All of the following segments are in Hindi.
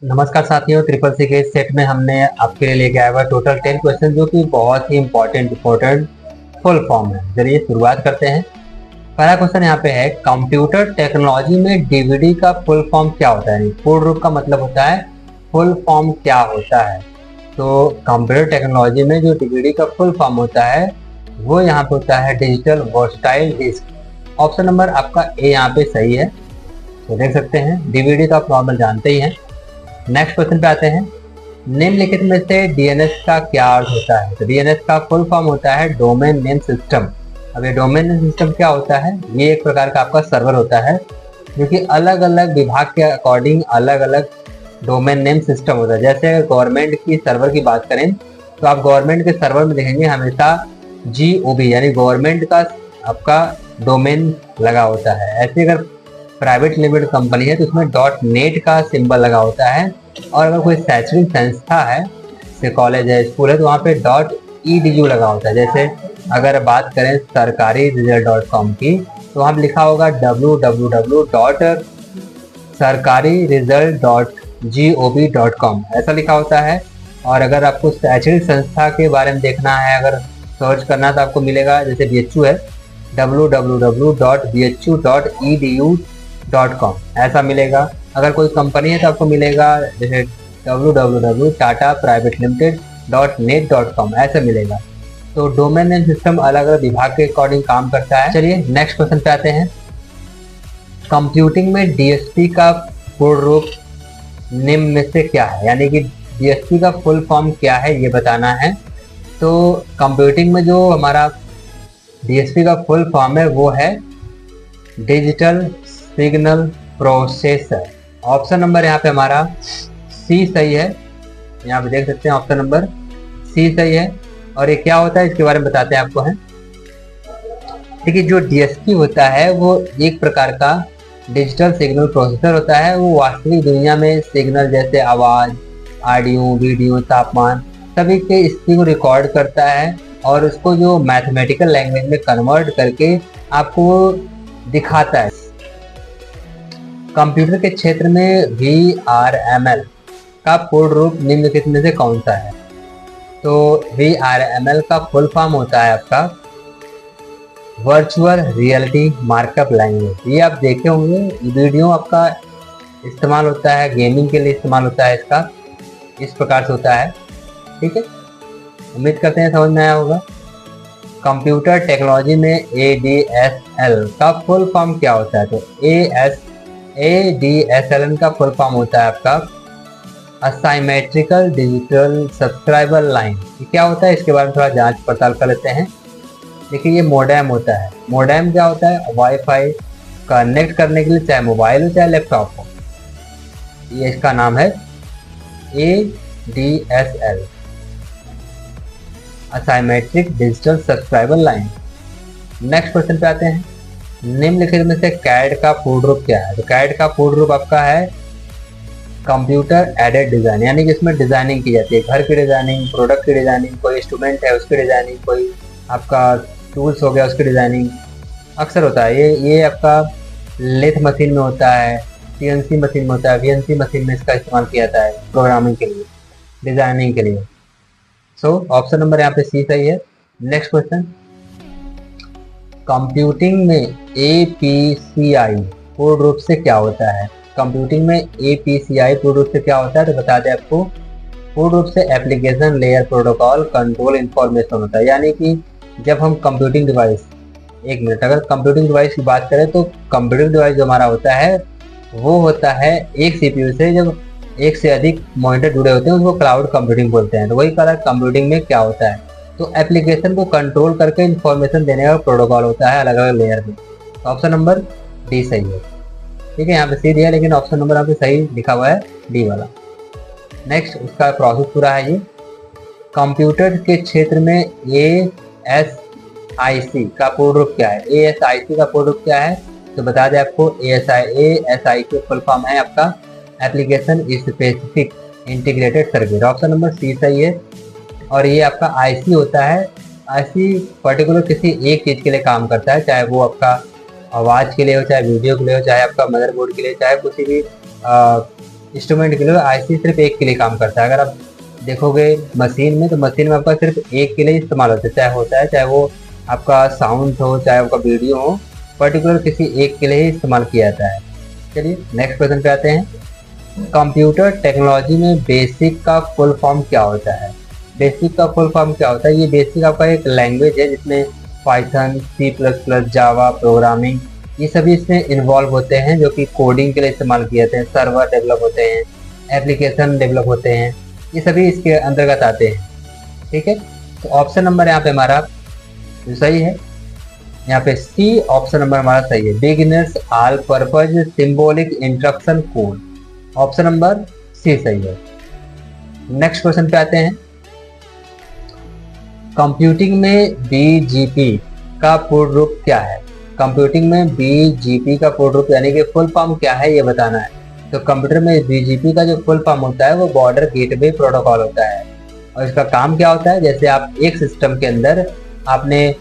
नमस्कार साथियों, ट्रिपल सी के इस सेट में हमने आपके लिए लेके आया हुआ टोटल 10 क्वेश्चन जो कि बहुत ही इंपॉर्टेंट फुल फॉर्म है। चलिए शुरुआत करते हैं। पहला क्वेश्चन यहाँ पे है, कंप्यूटर टेक्नोलॉजी में डीवीडी का फुल फॉर्म क्या होता है। फुल रूप का मतलब होता है फुल फॉर्म क्या होता है। तो कंप्यूटर टेक्नोलॉजी में जो डीवीडी का फुल फॉर्म होता है वो यहाँ पे होता है digital versatile disc. Option number आपका ए यहाँ पे सही है। तो देख सकते हैं डीवीडी तो आप नॉर्मल जानते ही हैं। नेक्स्ट क्वेश्चन पे आते हैं, निम्नलिखित में से डीएनएस का क्या अर्थ होता है। तो डीएनएस का फुल फॉर्म होता है डोमेन नेम सिस्टम। अब ये डोमेन नेम सिस्टम क्या होता है, ये एक प्रकार का आपका सर्वर होता है जो कि अलग अलग विभाग के अकॉर्डिंग अलग अलग डोमेन नेम सिस्टम होता है। जैसे गवर्नमेंट की सर्वर की बात करें तो आप गवर्नमेंट के सर्वर में देखेंगे हमेशा GOB यानी गवर्नमेंट का आपका डोमेन लगा होता है। ऐसे अगर प्राइवेट लिमिटेड कंपनी है तो उसमें .net का सिंबल लगा होता है। और अगर कोई शैक्षणिक संस्था है जैसे कॉलेज है, स्कूल है, तो वहाँ पे .edu लगा होता है। जैसे अगर बात करें सरकारी रिजल्ट.com की तो वहाँ पे लिखा होगा www.sarkariresult.gov.com ऐसा लिखा होता है। और अगर आपको शैक्षणिक संस्था के बारे में देखना है, अगर सर्च करना तो आपको मिलेगा, जैसे BHU है www.bhu.edu.com ऐसा मिलेगा। अगर कोई कंपनी है तो आपको मिलेगा जैसे www.tata-privatelimited.net.com ऐसा मिलेगा। तो डोमेन नेम सिस्टम अलग अलग विभाग के अकॉर्डिंग काम करता है। चलिए नेक्स्ट क्वेश्चन पे आते हैं। कंप्यूटिंग में DSP का पूर्ण रूप निम्न में से क्या है, यानी कि DSP का फुल फॉर्म क्या है ये बताना है। तो कंप्यूटिंग में जो हमारा DSP का फुल फॉर्म है वो है digital signal processor. Option number यहाँ पे हमारा C सही है। यहाँ पे देख सकते हैं ऑप्शन नंबर C सही है। और ये क्या होता है इसके बारे में बताते हैं आपको है। देखिए जो DSP होता है वो एक प्रकार का डिजिटल सिग्नल प्रोसेसर होता है। वो वास्तविक दुनिया में सिग्नल जैसे आवाज़, ऑडियो, वीडियो, तापमान सभी के स्थिति को रिकॉर्ड करता है और उसको जो मैथमेटिकल लैंग्वेज में कन्वर्ट करके आपको दिखाता है। कंप्यूटर के क्षेत्र में VRML का पूर्ण रूप निम्नलिखित में से कौन सा है। तो VRML का फुल फॉर्म होता है आपका वर्चुअल रियलिटी मार्कअप लैंग्वेज। ये आप देखे होंगे, वीडियो आपका इस्तेमाल होता है, गेमिंग के लिए इस्तेमाल होता है, इसका इस प्रकार से होता है। ठीक है, उम्मीद करते हैं समझ में आया होगा। कंप्यूटर टेक्नोलॉजी में ADSL का फुल फॉर्म क्या होता है। तो ADSL का फुल फॉर्म होता है आपका असाइमेट्रिकल डिजिटल सब्सक्राइबर लाइन। ये क्या होता है इसके बारे में थोड़ा जांच पड़ताल कर लेते हैं। देखिए ये मोडेम होता है। मोडेम क्या होता है, वाईफाई कनेक्ट करने के लिए, चाहे मोबाइल हो चाहे लैपटॉप हो। ये इसका नाम है ADSL asymmetric digital subscriber line. Next question पे आते हैं, निम्नलिखित में से CAD का पूर्ण रूप क्या है। तो CAD का पूर्ण रूप आपका है कंप्यूटर एडेड डिजाइन, यानी कि इसमें डिजाइनिंग की जाती है, घर की डिजाइनिंग, प्रोडक्ट की डिजाइनिंग, कोई इंस्ट्रूमेंट है उसकी डिजाइनिंग, कोई आपका टूल्स हो गया उसकी डिजाइनिंग अक्सर होता है। ये आपका लेथ मशीन में होता है, CNC मशीन में होता है, VNC मशीन में इसका इस्तेमाल किया जाता है प्रोग्रामिंग के लिए, डिजाइनिंग के लिए। सो ऑप्शन नंबर यहाँ पे C सही है। नेक्स्ट क्वेश्चन, कंप्यूटिंग में APCI पूर्ण रूप से क्या होता है। कंप्यूटिंग में APCI पूर्ण रूप से क्या होता है तो बता दें आपको, पूर्ण रूप से application layer protocol control information होता है। यानी कि जब हम कंप्यूटिंग डिवाइस, एक मिनट, अगर कंप्यूटिंग डिवाइस की बात करें तो कंप्यूटिंग डिवाइस जो हमारा होता है वो होता है एक CPU से जब एक से अधिक मॉनिटर जुड़े होते हैं उसको क्लाउड कंप्यूटिंग बोलते हैं। तो वही कारण कंप्यूटिंग में क्या होता है, तो एप्लीकेशन को कंट्रोल करके इंफॉर्मेशन देने का प्रोटोकॉल होता है अलग अलग लेयर में। तो ऑप्शन नंबर D सही है। ठीक है, यहाँ पे C दिया लेकिन ऑप्शन नंबर यहाँ पे सही लिखा हुआ है D वाला। नेक्स्ट उसका प्रोसेस पूरा है ये। कंप्यूटर के क्षेत्र में ASIC का पूर्ण रूप क्या है। ASIC का पूर्ण रूप क्या है तो बता दें आपको, ASI के फुल फॉर्म है आपका application specific integrated circuit. Option number C सही है। और ये आपका IC होता है, IC पर्टिकुलर किसी एक चीज़ के लिए काम करता है, चाहे वो आपका आवाज़ के लिए हो, चाहे वीडियो के लिए हो, चाहे आपका मदरबोर्ड के लिए, चाहे किसी भी इंस्ट्रूमेंट के लिए आईसी सिर्फ एक के लिए काम करता है। अगर आप देखोगे मशीन में, तो मशीन में आपका सिर्फ एक के लिए इस्तेमाल होता है, चाहे वो आपका साउंड हो, चाहे आपका वीडियो हो, पर्टिकुलर किसी एक के लिए ही इस्तेमाल किया जाता है। चलिए नेक्स्ट क्वेश्चन पे आते हैं। कंप्यूटर टेक्नोलॉजी में बेसिक का फुल फॉर्म क्या होता है? बेसिक का फुल फॉर्म क्या होता है? ये बेसिक आपका एक लैंग्वेज है जिसमें पाइथन, सी प्लस प्लस, जावा, प्रोग्रामिंग, ये सभी इसमें इन्वॉल्व होते हैं, जो कि कोडिंग के लिए इस्तेमाल किए जाते हैं। सर्वर डेवलप होते हैं, एप्लीकेशन डेवलप होते हैं, ये सभी इसके अंतर्गत आते हैं। ठीक है, तो ऑप्शन नंबर यहाँ पे हमारा जो सही है, यहाँ पे सी ऑप्शन नंबर हमारा सही है। Beginners all purpose symbolic instruction code, option number C सही है। नेक्स्ट क्वेश्चन पे आते हैं। कंप्यूटिंग में बीजीपी का पूर्ण रूप क्या है? कंप्यूटिंग में बीजीपी का पूर्ण रूप यानी कि फुल फॉर्म क्या है, ये बताना है। तो कंप्यूटर में बीजीपी का जो फुल फॉर्म होता है वो बॉर्डर गेटवे प्रोटोकॉल होता है। और इसका काम क्या होता है? जैसे आप एक सिस्टम के अंदर आपने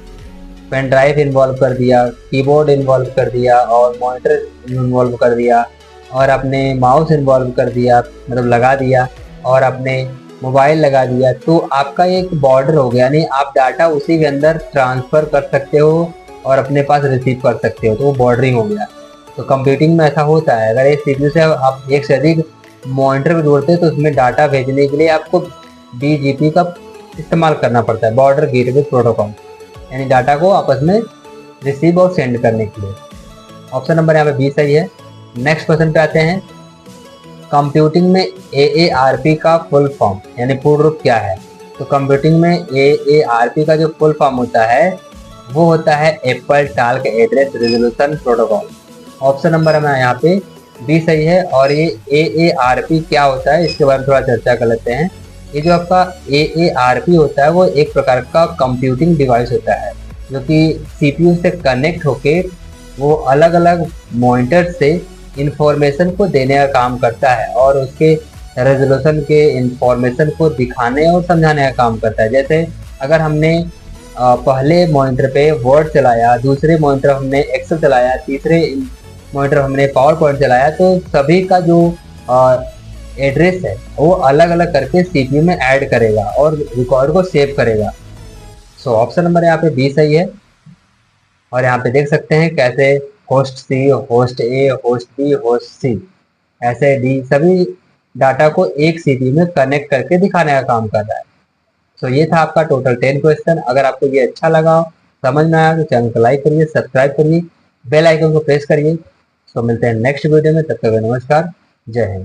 पेन ड्राइव इन्वॉल्व कर दिया, कीबोर्ड इन्वॉल्व कर दिया, और मॉनिटर इन्वॉल्व कर दिया, और आपने माउस इन्वॉल्व कर दिया, मतलब लगा दिया, और आपने मोबाइल लगा दिया, तो आपका एक बॉर्डर हो गया, यानी आप डाटा उसी के अंदर ट्रांसफ़र कर सकते हो और अपने पास रिसीव कर सकते हो, तो वो बॉर्डरिंग हो गया। तो कंप्यूटिंग में ऐसा होता है। अगर एक सीपीयू से आप एक से अधिक मॉनिटर को जोड़ते हैं तो उसमें डाटा भेजने के लिए आपको बीजीपी का इस्तेमाल करना पड़ता है, बॉर्डर गेटवे प्रोटोकॉल, यानी डाटा को आपस में रिसीव और सेंड करने के लिए। ऑप्शन नंबर यहाँ पे बी सही है। नेक्स्ट क्वेश्चन पे आते हैं। कंप्यूटिंग में एएआरपी का फुल फॉर्म यानी पूर्ण रूप क्या है? तो कंप्यूटिंग में एएआरपी का जो फुल फॉर्म होता है वो होता है Apple task address resolution protocol. Option number हमें यहाँ पे बी सही है। और ये एएआरपी क्या होता है इसके बारे में थोड़ा चर्चा कर लेते हैं। ये जो आपका एएआरपी होता है वो एक प्रकार का कंप्यूटिंग डिवाइस होता है जो कि सीपीयू से कनेक्ट होके वो अलग अलग मॉनिटर से इंफॉर्मेशन को देने का काम करता है और उसके रेजोल्यूशन के इंफॉर्मेशन को दिखाने और समझाने का काम करता है। जैसे अगर हमने पहले मॉनिटर पे वर्ड चलाया, दूसरे मॉनिटर हमने एक्सेल चलाया, तीसरे मॉनिटर हमने पावर पॉइंट चलाया, तो सभी का जो एड्रेस है वो अलग अलग करके सीपीयू में ऐड करेगा और रिकॉर्ड को सेव करेगा। सो ऑप्शन नंबर यहाँ पे बी सही है। और यहाँ पे देख सकते हैं कैसे host C, host A, host B, host सी, ऐसे डी सभी डाटा को एक सीपीयू में कनेक्ट करके दिखाने का काम कर रहा है। तो ये था आपका टोटल 10 क्वेश्चन। अगर आपको ये अच्छा लगा, समझ में आया, तो चैनल को लाइक करिए, सब्सक्राइब करिए, बेल आइकन को प्रेस करिए। तो मिलते हैं नेक्स्ट वीडियो में, तब तक नमस्कार, जय हिंद।